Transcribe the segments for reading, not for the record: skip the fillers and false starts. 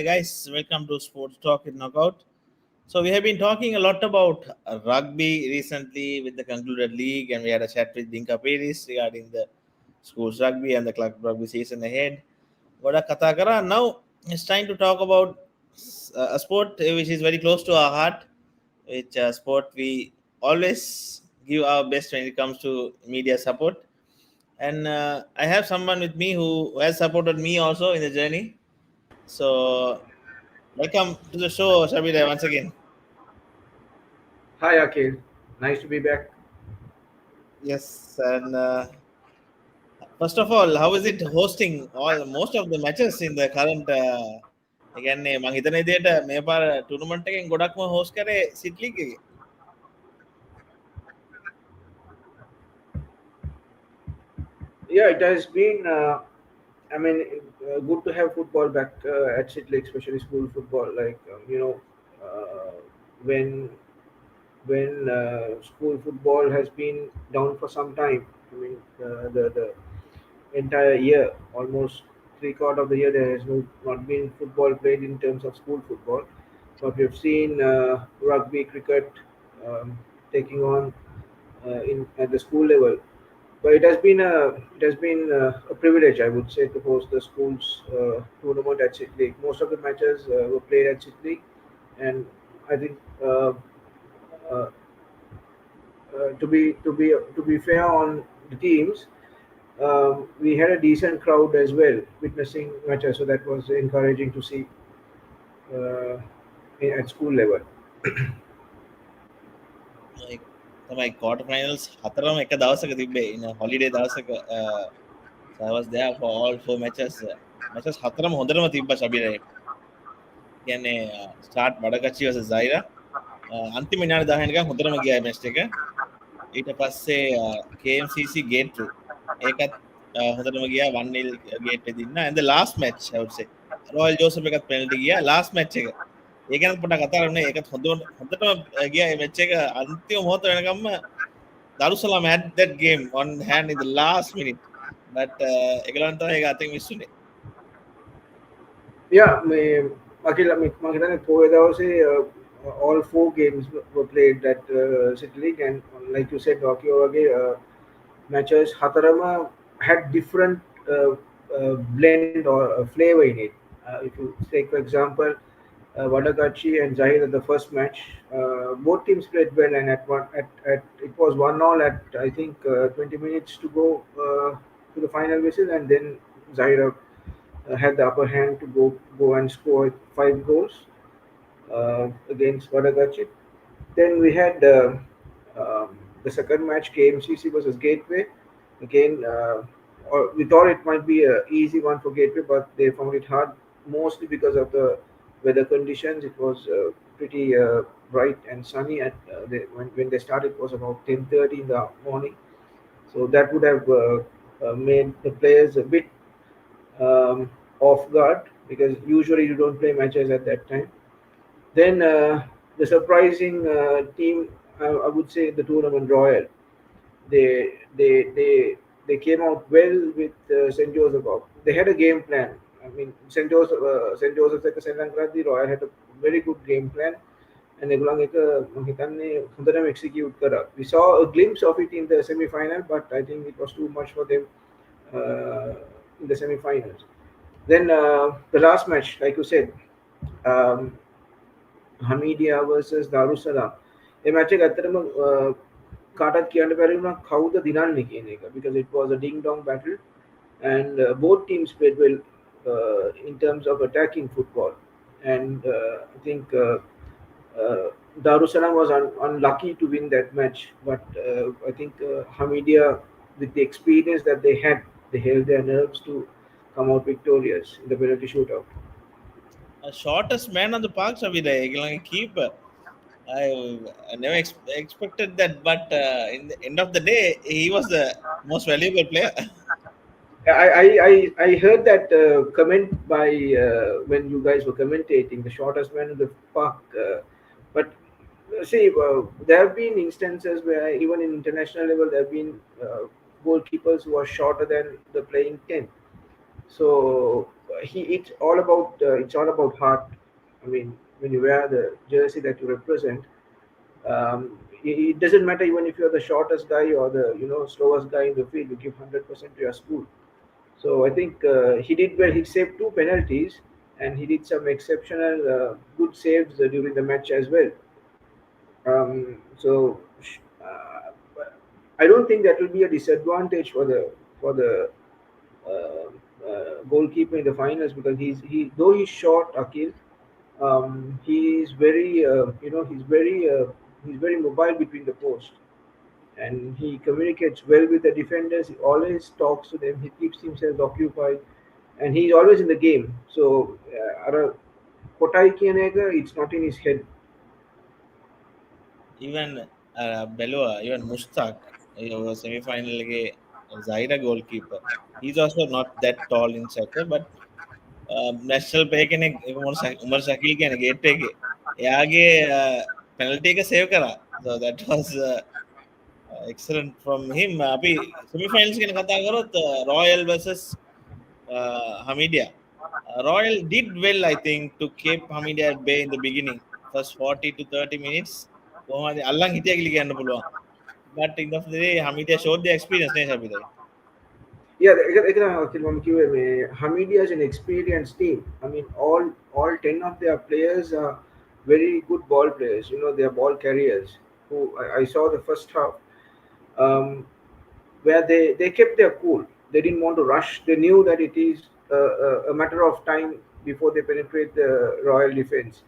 Hi guys, welcome to Sports Talk in Knockout. So we have been talking a lot about rugby recently with the concluded league, and we had a chat with Dinka Paris regarding the schools rugby and the club rugby season ahead. Goda Katakara. Now it's time to talk about a sport which is very close to our heart, which sport we always give our best when it comes to media support. And I have someone with me who has supported me also in the journey. So welcome to the show, Shabira, once again. Hi, Akhil. Nice to be back. Yes, and first of all, how is it hosting all most of the matches in the current? කියන්නේ මං හිතන විදිහට මේ පාර tournament එකෙන් ගොඩක්ම host කරේ seat league එකේ. Yeah, it has been. Good to have football back at City, especially school football. Uh, when school football has been down for some time. The entire year, almost three-quarter of the year, there has not been football played in terms of school football. But we've seen rugby, cricket taking on in at the school level. But it has been a privilege, I would say, to host the school's tournament at City League. Most of the matches were played at City League, and I think uh, to be fair on the teams, we had a decent crowd as well witnessing matches, so that was encouraging to see uh, at school level. like තමයි quarter finals හතරම එක දවසක තිබ්බේ in a holiday දවසක so I was there for all four matches. Matches හතරම හොඳටම තිබ්බා ශබීරේ. කියන්නේ start බඩගච්චි versus Zahira. අන්තිම විනාඩි 10 නිකන් හොඳටම ගියා match එක. ඊට පස්සේ KMCC gate 2 ඒකත් හොඳටම ගියා 1-0 gate එකේ දින්න. And the last match I would say Royal Joseph එකත් penalty ගියා last match එක. ඒ ගැනත් පොඩ්ඩක් කතා කරන්න. ඒකත් හොඳටම ගියා මේ match එක අන්තිම මොහොත වෙනකම්ම Darussalam had that game on hand in the last minute. But ඒගොල්ලන් තමයි ඒක අතින් miss උනේ. Yeah, makita po daw si all four games were played at City League, and like you said, Tokyo matches Hatarama had different blend or flavor in it. If you take for example, Wadagachi and Zahir the first match, both teams played well, and at it was 1-1 at I think 20 minutes to go to the final whistle, and then Zahir had the upper hand to go and score 5 goals against Wadagachi. Then we had the second match, KMCC versus Gateway. Again, we thought it might be an easy one for Gateway, but they found it hard, mostly because of the weather conditions. It was pretty bright and sunny when they started. It was about 10:30 in the morning, so that would have made the players a bit off guard because usually you don't play matches at that time. Then the surprising team, I would say, the tournament Royal. They came out well with St. Joseph. They had a game plan. I mean, St. Joseph Sri Lanka, the Royal had a very good game plan, and ඒගොල්ලන් එක මම හිතන්නේ හොඳටම execute කරා. We saw a glimpse of it in the semi-final, but I think it was too much for them uh, in the semi-finals. Then the last match, like you said, um, Hameed versus Darussalam. A match එක ඇත්තටම කාටත් කියන්න බැරි වුණා කවුද දිනන්නේ කියන එක because it was a ding dong battle, and both teams played well in terms of attacking football, and I think Darussalam was unlucky to win that match, but I think Hamidia, with the experience that they had, they held their nerves to come out victorious in the penalty shootout. Shortest man on the park, Shabira. Like keeper. I never expected that, but in the end of the day, he was the most valuable player. I heard that comment by when you guys were commentating the shortest man in the park, but see, there have been instances where even in international level there have been goalkeepers who are shorter than the playing 10. So it's all about heart. I mean, when you wear the jersey that you represent, it doesn't matter even if you're the shortest guy or the slowest guy in the field. You give 100% to your school. So I think he did well. He saved two penalties, and he did some exceptional good saves during the match as well. So I don't think that will be a disadvantage for the goalkeeper in the finals, because he though he's short, Akil, he's very he's very mobile between the posts, and he communicates well with the defenders. He always talks to them. He keeps himself occupied, and he's always in the game. So, Kotai Kianega, it's not in his head. Even Belua, even Mustak, semi-final ಗೆ Zahira goalkeeper. He's also not that tall in stature, but national पे के ने उमर शकील के ने gate पे के आगे penalty का save करा. So that was excellent from him. अभी semi-finals के ने कथा करो तो Royal versus Hamedia. Royal did well, I think, to keep Hamedia at bay in the beginning, first 40 to 30 minutes. කොහොමද අල්ලන් හිටියා කියලා කියන්න පුළුවන්. But in the end of the day, Hamedia showed the experience නේ Shabir. Yeah, Hamidi is an experienced team. I mean, all 10 of their players are very good ball players. They are ball carriers. Who I saw the first half, um, where they kept their cool. They didn't want to rush. They knew that it is a matter of time before they penetrate the Royal defense.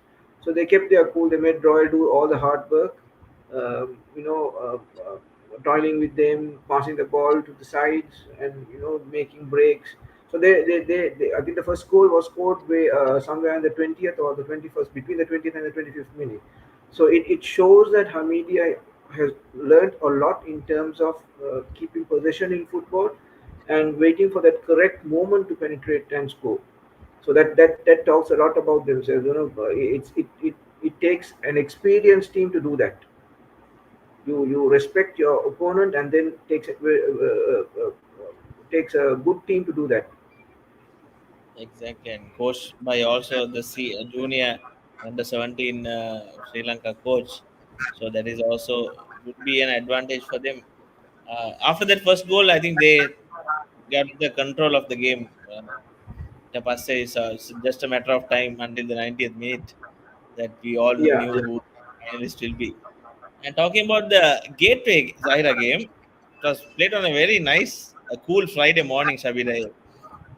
So they kept their cool. They made Royal do all the hard work. Toiling with them, passing the ball to the sides, and making breaks. So I think the first goal was scored somewhere in the 20th or the 21st, between the 20th and the 25th minute. So it shows that Hamidia has learned a lot in terms of keeping possession in football and waiting for that correct moment to penetrate and score. So that talks a lot about themselves. It takes an experienced team to do that. You respect your opponent, and then takes a good team to do that. Exactly, and coached by also the junior under 17 Sri Lanka coach. So that is also would be an advantage for them. After that first goal, I think they got the control of the game. The pass is just a matter of time until the 90th minute that we all Yeah. knew who the finalist will be. And talking about the Gateway Zahira game, it was played on a very nice, cool Friday morning, Shabira.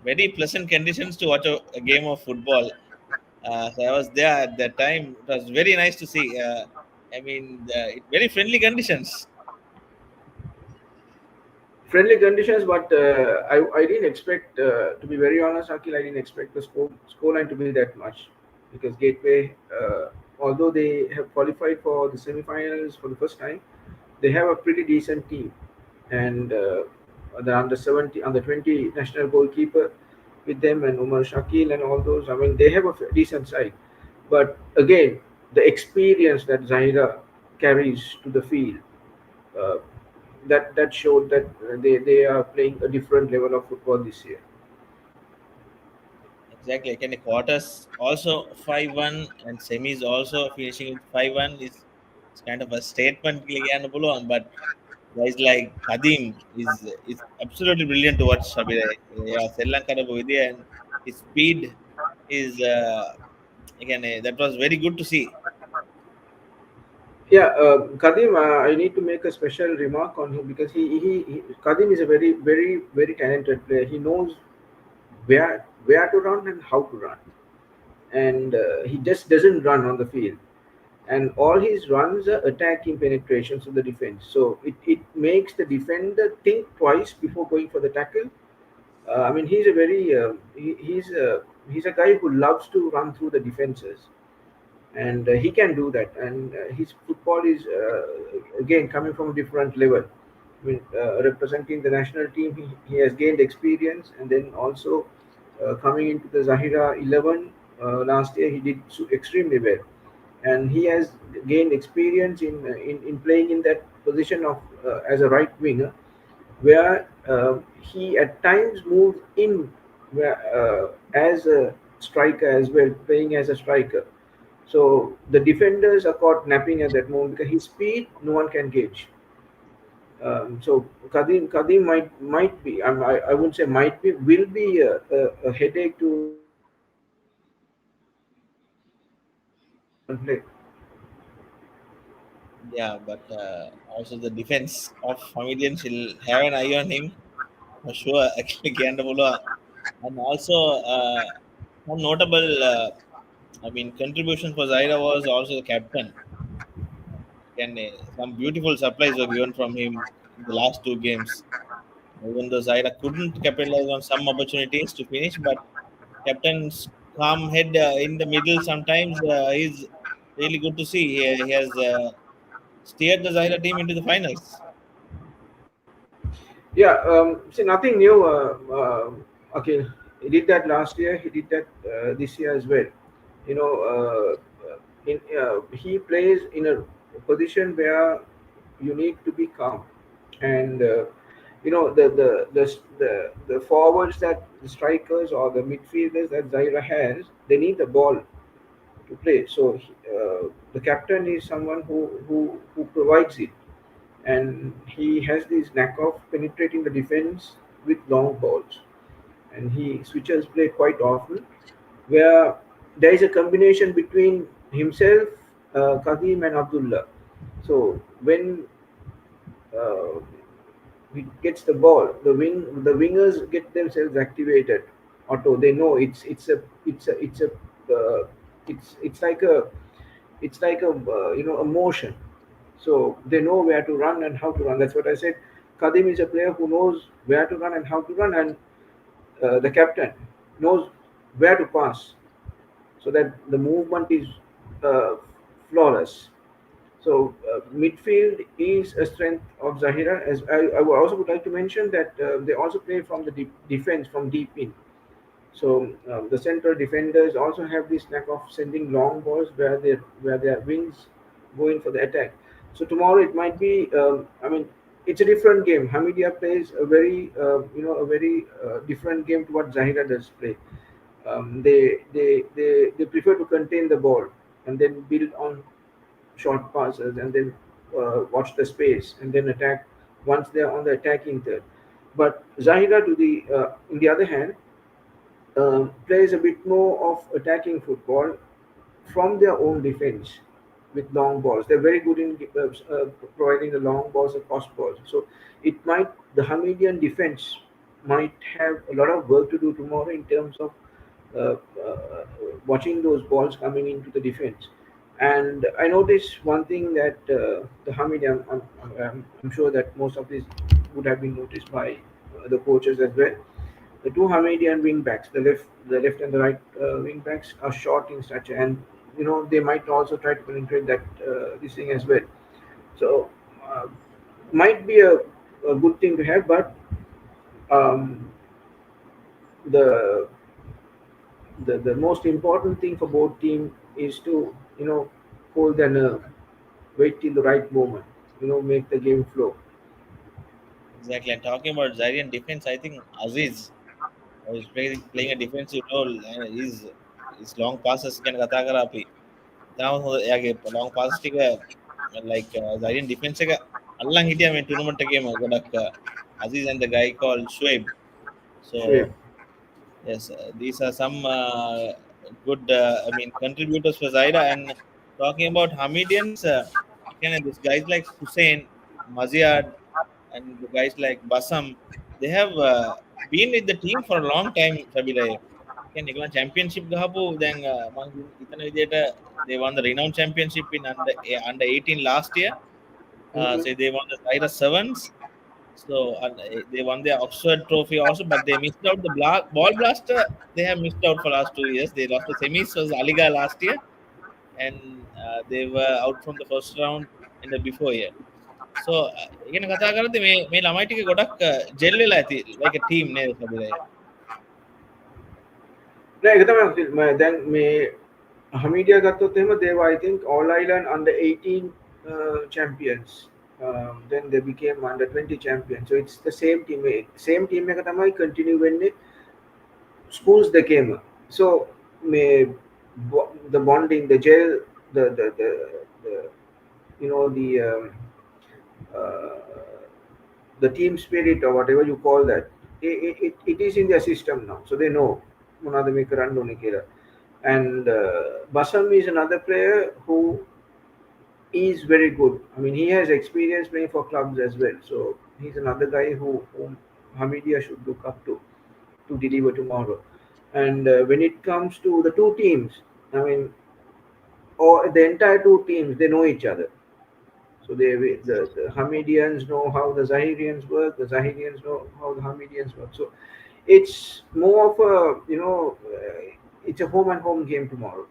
Very pleasant conditions to watch a game of football. So I was there at that time. It was very nice to see. I mean, very friendly conditions. Friendly conditions, but I didn't expect, to be very honest, Akil, I didn't expect the scoreline to be that much, because Gateway, although they have qualified for the semi-finals for the first time, they have a pretty decent team, and the under 70, under 20 national goalkeeper with them, and Umar Shakil and all those. I mean, they have a decent side, but again, the experience that Zahira carries to the field, uh, that showed that they are playing a different level of football this year. Exactly. Can the quarters also 5-1 and semis also finishing with 5-1 is it's kind of a statement. But guys like Kadim is absolutely brilliant to watch. Shabir. Yeah, Sri Lanka and his speed is again that was very good to see. Yeah, Kadim, I need to make a special remark on him, because Kadim is a very, very, very talented player. He knows where to run and how to run, and he just doesn't run on the field. And all his runs are attacking penetrations of the defense. So it makes the defender think twice before going for the tackle. I mean, he's a very he's a guy who loves to run through the defenses, and he can do that. And his football is again coming from a different level. I mean, representing the national team, he has gained experience, and then also coming into the Zahira 11 last year, he did extremely well, and he has gained experience in playing in that position of as a right winger, where he at times moves in as a striker as well, playing as a striker. So the defenders are caught napping at that moment because his speed no one can gauge. So Kadim might be, I wouldn't say might be, will be a headache to play. Yeah, but also the defense of Hamilton will have an eye on him for sure. Actually, කියන්න පුළුවන්. And also, some notable, I mean, contribution for Zaira was also the captain. And some beautiful supplies were given from him in the last two games. Even though Zaira couldn't capitalize on some opportunities to finish, but captain's calm head in the middle sometimes is really good to see. He has steered the Zaira team into the finals. Yeah, see, nothing new. Okay, he did that last year. He did that this year as well. You know, he plays in a position where you need to be calm, and the forwards that the strikers or the midfielders that Zaira has, they need the ball to play. So the captain is someone who provides it, and he has this knack of penetrating the defense with long balls, and he switches play quite often, where there is a combination between himself, Kadim, and Abdullah. So when uh, he gets the ball, the wingers get themselves activated. Auto, they know it's a uh, it's like a a motion. So they know where to run and how to run. That's what I said. Kadim is a player who knows where to run and how to run, and the captain knows where to pass, so that the movement is uh, flawless. So midfield is a strength of Zahira. As I would also would like to mention that they also play from the defense from deep in. So the central defenders also have this knack of sending long balls where their wings go in for the attack. So tomorrow it might be. I mean, it's a different game. Hamidia plays a very a very different game to what Zahira does play. They prefer to contain the ball and then build on short passes and then watch the space and then attack once they're on the attacking third. But Zahira, in the other hand, plays a bit more of attacking football from their own defense with long balls. They're very good in providing the long balls and cross balls. So the Hamidian defense might have a lot of work to do tomorrow in terms of uh, uh, watching those balls coming into the defense. And I noticed one thing that the Hamidian, I'm sure that most of this would have been noticed by the coaches as well. The two Hamadian wing backs, the left and the right wing backs, are short in stature, and they might also try to penetrate that this thing as well. So uh, might be a good thing to have, but um, the the most important thing for both team is to hold their nerve, wait till the right moment, make the game flow. Exactly. And talking about Zairian defense, I think Aziz is playing a defensive role, and his long passes can kata karapi. Now yage long passes tika like Zairian defense එක අල්ලන් හිටියා මේ tournament එකේම ගොඩක් Aziz and the guy called Shoaib. So Sure. yes, these are some good, I mean, contributors for Zaira. And talking about Hamidians, again, these guys like Hussein, Maziad, and the guys like Basam, they have been with the team for a long time. Sabila, again, England championship gahapu. Then, itana videyata they won the renowned championship in under 18 last year. Hmm. So they won the Zaira Sevens. So they won the Oxford Trophy also, but they missed out the ball blaster. They have missed out for last 2 years. They lost the semis was Aliga last year, and they were out from the first round in the before year. So again, කතා කරද්දී මේ ළමයි ටික ගොඩක් gel වෙලා ඇති like a team නේද සබිරේ? නෑ ඒක තමයි දැන් මේ Hamidia ගත්තොත් එහෙම they were I think all island under 18 champions. Then they became under 20 champions. So it's the same team එක තමයි continue වෙන්නේ. schools they came. So may the bonding, the jail, the uh, the team spirit or whatever you call that, it is in their system now. So they know Munadamika Randonikira. And Basam is another player who is very good. I mean, he has experience playing for clubs as well. So he's another guy whom Hamidia should look up to deliver tomorrow. And when it comes to the two teams, I mean, or the entire two teams, they know each other. So the Hamidians know how the Zahirians work. The Zahirians know how the Hamidians work. So it's more of a it's a home and home game tomorrow.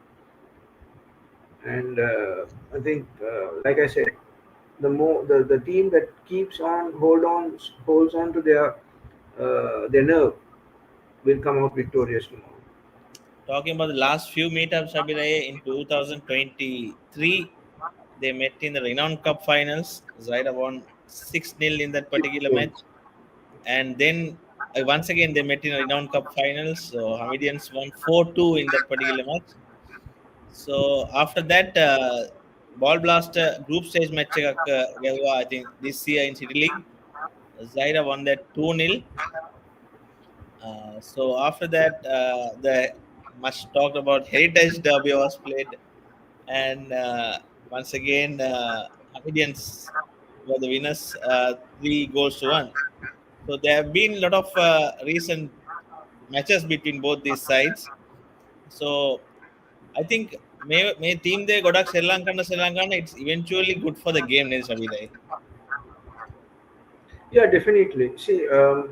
And I think, like I said, the team that keeps on holds on to their nerve will come out victorious tomorrow. Talking about the last few meetups, Abhinay, in 2023, they met in the Renowned Cup finals. Zaira won 6-0 in that particular Okay. match. And then once again, they met in a Renowned Cup finals. So Hamidians won 4-2 in that particular match. So after that, Ball Blaster group stage match, I think this year in City League, Zaira won that 2-0. So after that, the much talked about Heritage Derby was played, and once again, Hamidians were the winners, 3 goals to 1. So there have been a lot of recent matches between both these sides. So I think may team they godak Sri Lanka, it's eventually good for the game, Nils Abhinay. Yeah, definitely. See, uh,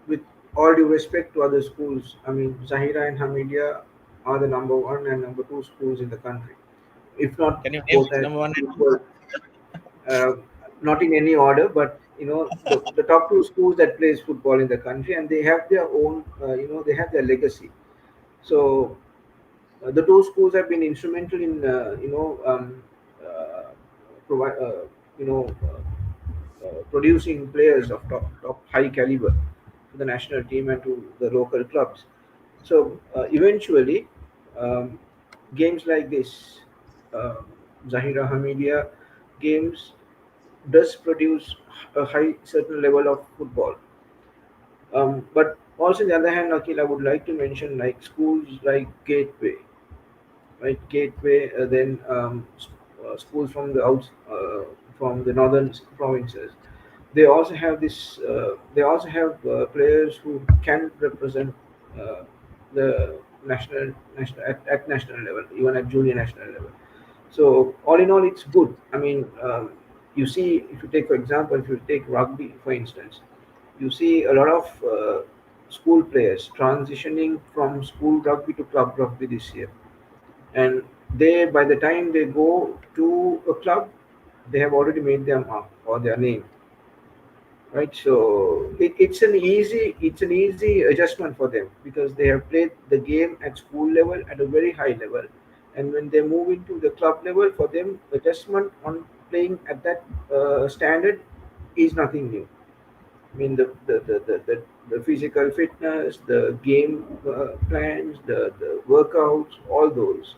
with all due respect to other schools, I mean, Zahira and Hamidia are the number one and number two schools in the country. If not Can you name both at number one and two? equal, uh, not in any order, but the top two schools that plays football in the country, and they have their own, they have their legacy. So the two schools have been instrumental in, provide, producing players of top high caliber to the national team and to the local clubs. So eventually, um, games like this, uh, Zahira Hamidia games, does produce a high certain level of football. But also, on the other hand, Akil, I would like to mention like schools like Gateway, right? Gateway, then schools from from the northern provinces. They also have this. They also have players who can represent uh, the national at national level, even at junior national level. So all in all, it's good. I mean, you see, if you take for example, if you take rugby for instance, you see a lot of school players transitioning from school rugby to club rugby this year, and they by the time they go to a club, they have already made their mark or their name, right? So it's an easy adjustment for them because they have played the game at school level at a very high level, and when they move into the club level, for them adjustment on playing at that standard is nothing new. I mean the physical fitness, the game plans, the workouts, all those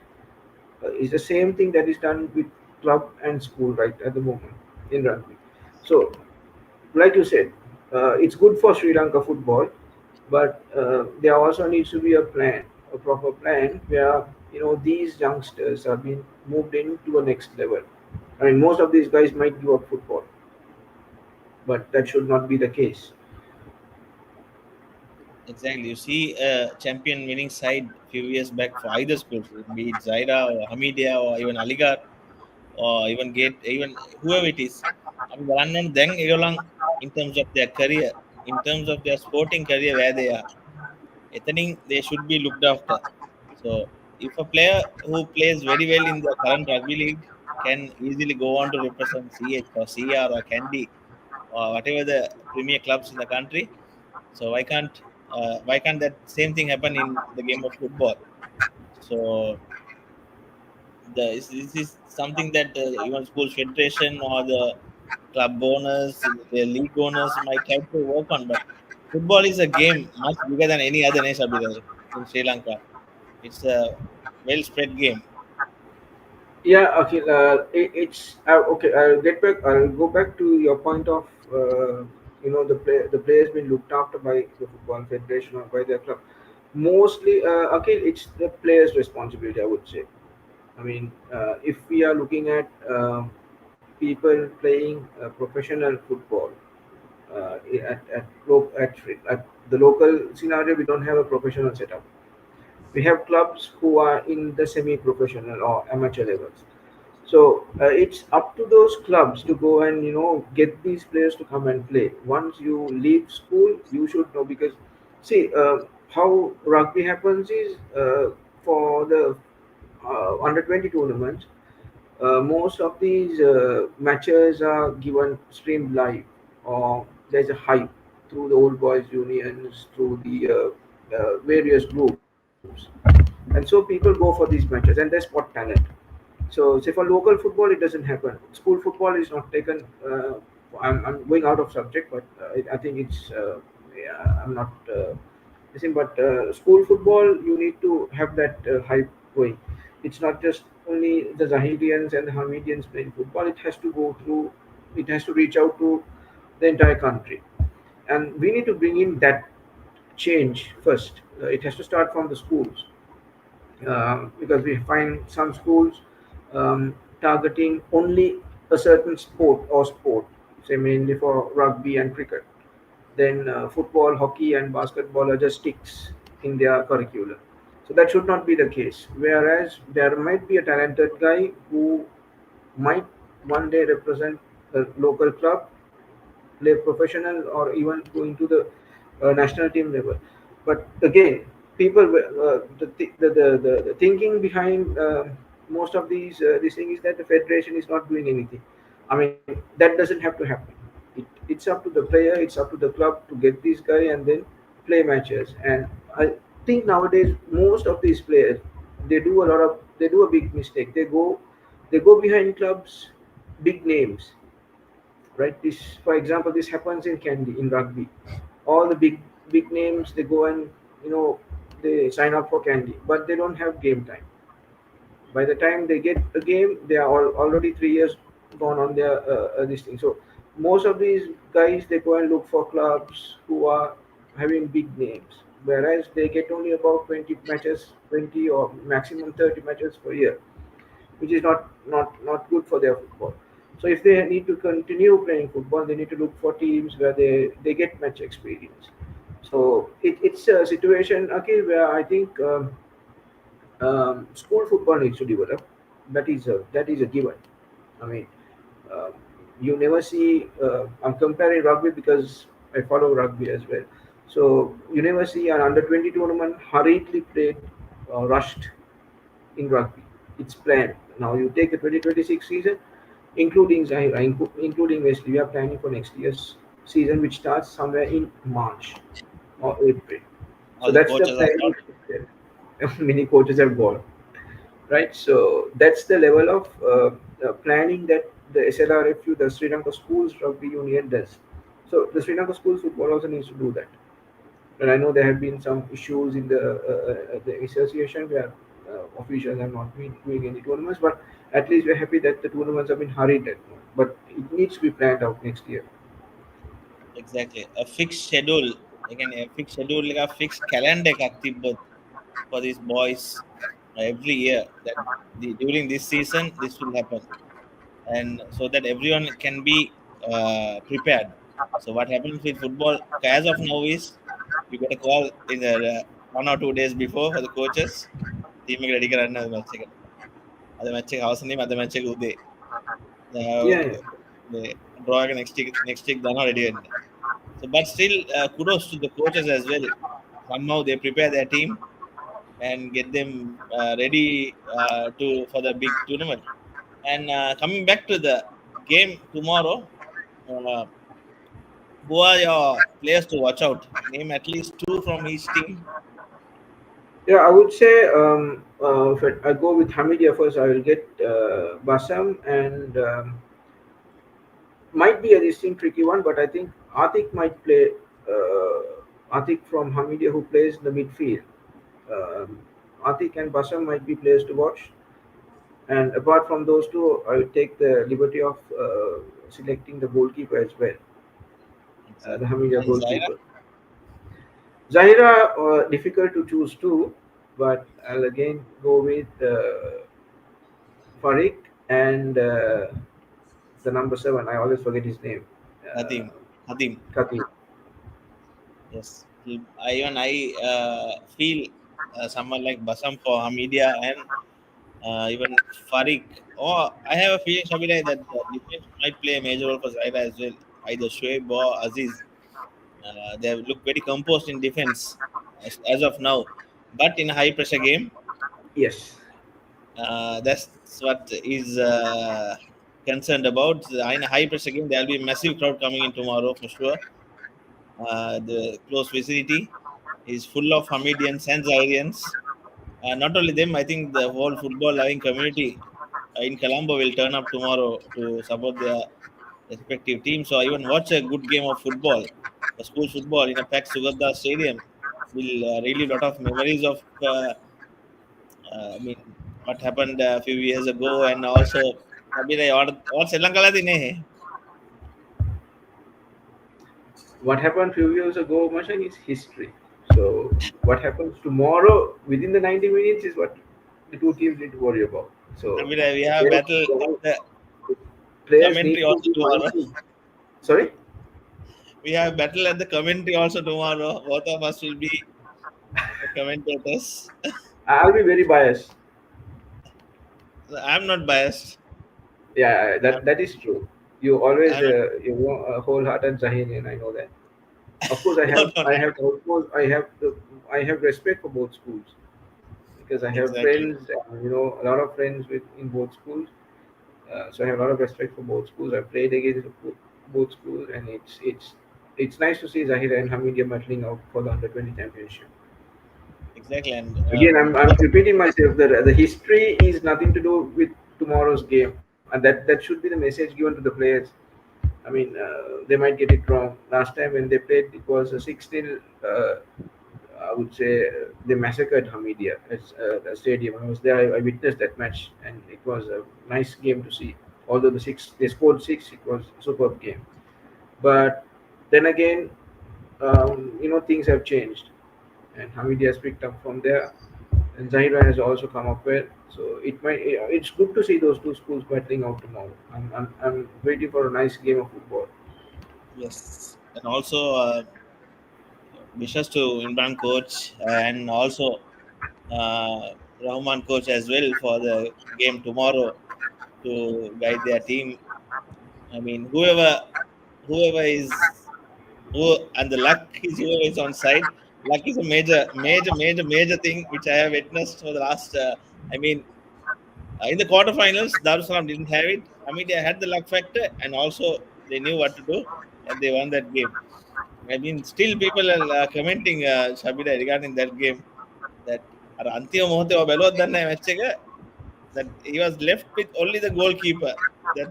is the same thing that is done with club and school right at the moment in rugby. So, like you said, it's good for Sri Lanka football, but there also needs to be a plan, a proper plan where these youngsters are being moved into a next level. I mean, most of these guys might give up football, but that should not be the case. Exactly. You see a champion winning side few years back for either schools, be it Zaira or Hamidia or even Aligarh or even Gate, even whoever it is. I mean, run on them along in terms of their career, in terms of their sporting career, where they are. I think they should be looked after. So, if a player who plays very well in the current rugby league can easily go on to represent CH or CR or Candy or whatever the premier clubs in the country, so why can't that same thing happen in the game of football? So this is something that even school federation or the club owners, the league owners might have to work on. But football is a game much bigger than any other nation in Sri Lanka. It's a well spread game. Yeah, okay. It's okay. I'll get back. I'll go back to your point of the players being looked after by the football federation or by their club. Mostly, okay, it's the players' responsibility. I would say. I mean, if we are looking at people playing professional football at the local scenario, we don't have a professional setup. We have clubs who are in the semi-professional or amateur levels. So it's up to those clubs to go and get these players to come and play. Once you leave school, you should know, because see how rugby happens is for the under 20 tournaments. Most of these matches are given streamed live, or there's a hype through the old boys unions, through the various groups, and so people go for these matches, and they spot talent. So, say for local football, it doesn't happen. School football is not taken. I'm going out of subject, but I think it's. Yeah, I'm not. Listen, but school football, you need to have that hype going. It's not just only the Zahirians and the Hamedians playing football. It has to go through. It has to reach out to the entire country, and we need to bring in that change first. It has to start from the schools, because we find some schools targeting only a certain sport, say mainly for rugby and cricket. Then football, hockey, and basketball are just sticks in their curriculum. So that should not be the case. Whereas there might be a talented guy who might one day represent a local club, play professional, or even going to the national team level. But again, people the thinking behind most of these things is that the federation is not doing anything. I mean, that doesn't have to happen. It's up to the player, it's up to the club to get this guy and then play matches. And I think nowadays most of these players, they do a big mistake. They go behind clubs, big names, right? This, for example, this happens in Candy in rugby. All the big names, they go and they sign up for Candy, but they don't have game time. By the time they get a game, they are already 3 years gone on their this thing. So most of these guys, they go and look for clubs who are having big names, whereas they get only about 20 matches, 20 or maximum 30 matches per year, which is not good for their football. So if they need to continue playing football, they need to look for teams where they get match experience. So it's a situation, okay, where I think school football needs to develop. That is a given. I mean, um, you never see. I'm comparing rugby because I follow rugby as well. So you never see an under 20 tournament hurriedly played, rushed in rugby. It's planned. Now you take the 2026 season, including Zahira, including Wesley. We are planning for next year's season, which starts somewhere in March or April. So All the that's the coaches are planning. sorted. Many coaches have gone, right? So that's the level of planning that the SLRFU, the Sri Lanka Schools Rugby Union, does. So the Sri Lanka Schools Football also needs to do that. And I know there have been some issues in the association where officials have not been doing any tournaments, but at least we're happy that the tournaments have been hurried at now. But it needs to be planned out next year. Exactly. A fixed schedule. Again, a fixed schedule, like a fixed calendar for these boys every year that during this season this will happen, and so that everyone can be prepared. So what happens with football as of now is you get a call in the 1 or 2 days before for the coaches. Team ready කරන්න match එක. අද match එක හවස නෙමෙයි අද match එක උදේ. Yeah, yeah. මේ draw එක next week දානවා ready වෙන්න. So but still kudos to the coaches as well. Somehow they prepare their team and get them ready to for the big tournament. And coming back to the game tomorrow, uh, who are your players to watch out? Name at least two from each team. Yeah, I would say if I go with Hamidia first, I will get Basam, and might be a distinct tricky one, but I think Atik might play Atik from Hamidia who plays the midfield. Um, Atik and Basam might be players to watch. And apart from those two, I will take the liberty of selecting the goalkeeper as well, the Exactly. Hamidia And Zahira, goalkeeper. Zahira, difficult to choose too, but I'll again go with Farik and the number seven. I always forget his name. Uh, Hadim, Hadim. Khatib. Yes, I feel someone like Basam for Hamidia and even Farik. Or I have a feeling, Shabila, that the defense might play a major role for Zaira as well. Either Shoaib or Aziz. They look very composed in defense as of now. But in a high pressure game, Yes. that's what is concerned about. In a high pressure game, there will be a massive crowd coming in tomorrow for sure. The close vicinity is full of Hamidians and Zairians. Not only them, I think the whole football loving community in Colombo will turn up tomorrow to support their respective teams. So even watch a good game of football, the school football in a packed Sugadda Stadium will relive a lot of memories of, I mean, what happened a few years ago, and also, Abhiray, और श्रीलंका दिन है What happened few years ago, Mashang, is history. So what happens tomorrow within the 90 minutes is what the two teams need to worry about. So Abhiray, we have players, battle at the players need commentary to also be tomorrow. mindful. Sorry, We have battle at the commentary also tomorrow. Both of us will be the commentators. I'll be very biased. I'm not biased. Yeah, I'm, that is true. You always I'm not. wholehearted Zahirian. I know that. Of course, No, no, no. I have respect for both schools because I have Exactly. friends, a lot of friends with in both schools. So I have a lot of respect for both schools. I played against both schools, and it's nice to see Zahira and Hamidia battling out for the under 20 championship. Exactly. And Again, I'm both, repeating myself. The history is nothing to do with tomorrow's game, and that should be the message given to the players. I mean, they might get it wrong. Last time when they played, it was a 6-0. I would say they massacred Hamidia at the stadium. I was there. I witnessed that match, and it was a nice game to see. Although they scored six, it was a superb game. But then again, things have changed, and Hamidia has picked up from there, and Zahira has also come up well. So it's good to see those two schools battling out tomorrow. I'm waiting for a nice game of football. yes. And also, wishes to Imran coach and also Rahman coach as well for the game tomorrow to guide their team. I mean, whoever is who and the luck is whoever is on side. Luck is a major thing which I have witnessed for the last. I mean, in the quarterfinals, Darussalam didn't have it. Hamidia had the luck factor, and also they knew what to do, and they won that game. I mean, still people are commenting, Shabida, regarding that game that ಅಂತಿಮ ಮೊಹತೆ ಬೆಲೋದನ್ನ ಮೆಚ್ಚಗೆ that he was left with only the goalkeeper. That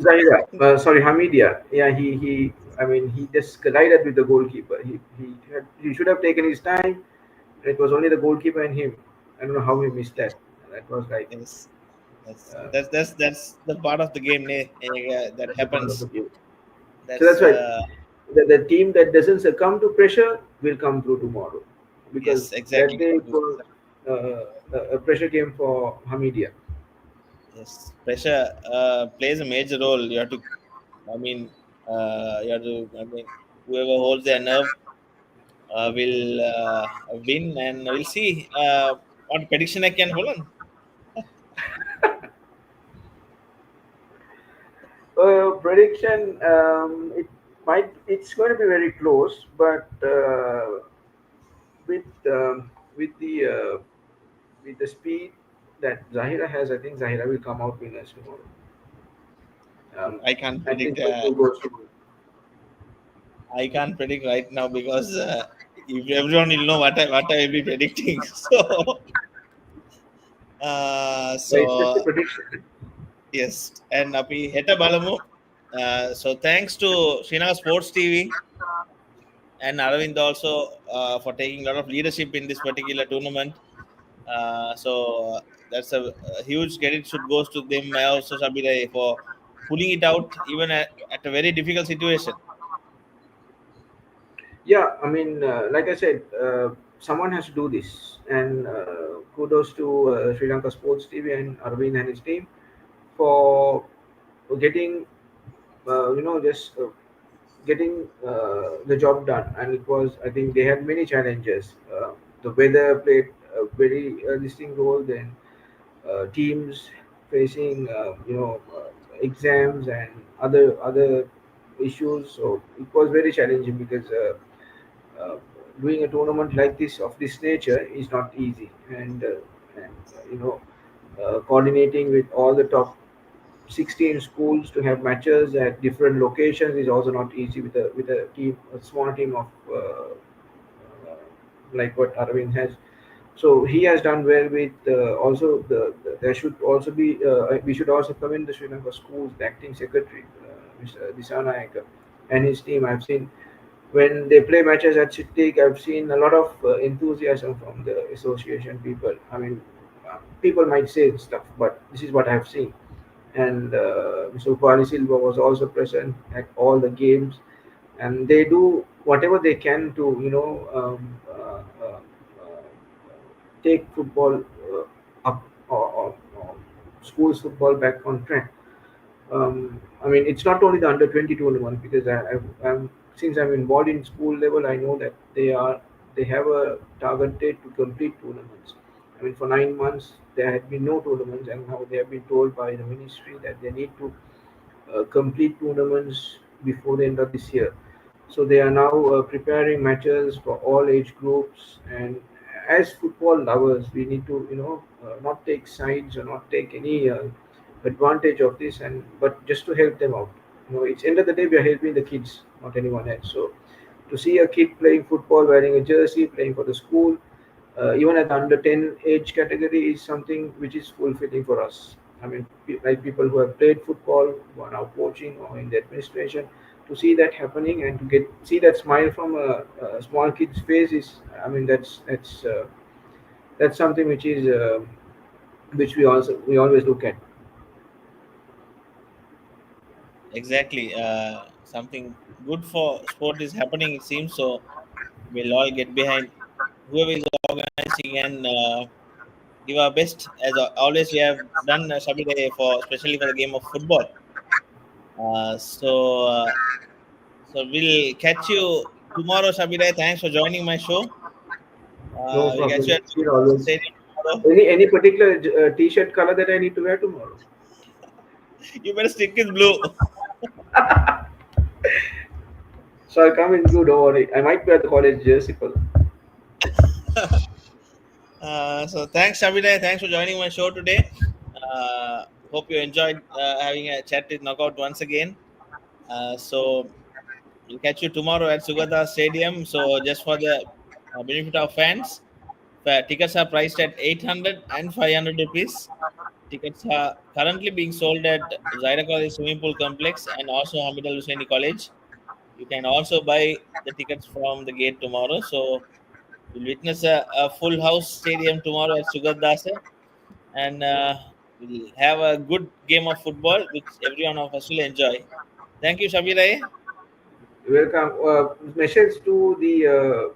Zahira, sorry, Hamidia. Yeah, he. I mean, he just collided with the goalkeeper. He should have taken his time. It was only the goalkeeper and him. I don't know how he missed that. That was like is uh, that's the part of the game that that's a part of the happens. game. So That's that's why the team that doesn't succumb to pressure will come through tomorrow, because yes, that exactly. day it was a pressure game for Hamidia. Yes, pressure plays a major role. You have to, I mean, you have to, I mean, whoever holds their nerve will win, and we'll see what prediction I can hold on. Prediction, it's going to be very close, but with with the uh, with the speed that Zahira has, I think Zahira will come out winners tomorrow. I can't I predict. think the two goes to I can't predict right now because if everyone will know what I will be predicting. So, it's just a so prediction. yes, and Api Heta Balamu. So thanks to Shina Sports TV and Aravind also for taking a lot of leadership in this particular tournament. So that's a huge credit should goes to them. Also, Shabira for pulling it out even at a very difficult situation. Yeah, I mean, like I said, someone has to do this, and kudos to Sri Lanka Sports TV and Arvind and his team for getting, just getting the job done. And it was, I think, they had many challenges. The weather played a very distinct role. Then teams facing, exams and other issues. So it was very challenging because. Uh, Doing a tournament like this of this nature is not easy, and coordinating with all the top 16 schools to have matches at different locations is also not easy with a small team of like what Arvind has. So he has done well with also there should also be we should also commend the Sri Lanka schools, the acting secretary, Mr. Disanayak, and his team. I've seen when they play matches at City, I've seen a lot of enthusiasm from the association people. I mean, people might say stuff, but this is what I've seen. And Mr. Upali Silva was also present at all the games, and they do whatever they can to take football up or schools football back on track. I mean, it's not only the under 20 tournament because since I'm involved in school level, I know that they have a target date to complete tournaments. I mean, for 9 months there had been no tournaments, and now they have been told by the ministry that they need to complete tournaments before the end of this year. So they are now preparing matches for all age groups. And as football lovers, we need to, not take sides or not take any advantage of this, and but just to help them out. It's end of the day we are helping the kids, not anyone else. So to see a kid playing football, wearing a jersey, playing for the school, even at the under 10 age category, is something which is fulfilling for us. I mean, like people who have played football, who are now coaching or in the administration, to see that happening and to get see that smile from a small kid's face is, I mean, that's something which is which we always look at. Exactly. Something good for sport is happening. It seems so. We'll all get behind whoever is organizing and give our best. As always, we have done Sabide for especially for the game of football. Uh, so, uh, so we'll catch you tomorrow, Sabide. Thanks for joining my show. No We'll catch you problem. at See you always. stadium tomorrow. Any particular t-shirt color that I need to wear tomorrow? You better stick with blue. So I'll come in blue. Don't worry. I might wear the college jersey color. So thanks, Sabide. Thanks for joining my show today. Hope you enjoyed having a chat with Knockout once again. So we'll catch you tomorrow at Sugata Stadium. So just for the benefit of fans, tickets are priced at 800 and 500 rupees. Tickets are currently being sold at Zahira College Swimming Pool Complex and also Hameed Hussienie College. You can also buy the tickets from the gate tomorrow. So we'll witness a full house stadium tomorrow at Sugat Dasa, and we'll have a good game of football which every one of us will enjoy. Thank you, Shabira. Welcome. Message to the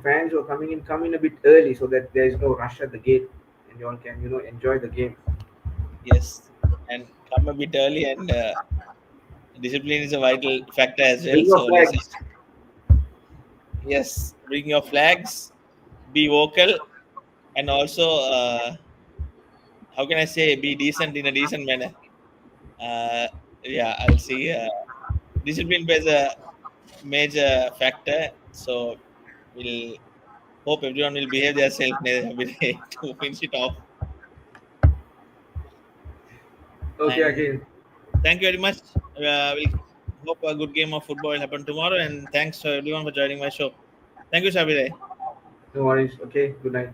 fans who are coming in, come in a bit early so that there is no rush at the gate and you all can, enjoy the game. Yes, and come a bit early, and discipline is a vital factor as well. Bring your So let's flags. just, yes, bring your flags, be vocal, and also how can I say, be decent in a decent manner. Uh, yeah, I'll see. Discipline plays a major factor. So we'll hope everyone will behave themselves to finish it off. Okay, And again. thank you very much. We'll hope a good game of football will happen tomorrow. And thanks to everyone for joining my show. Thank you, Shabir. No worries. Okay, good night.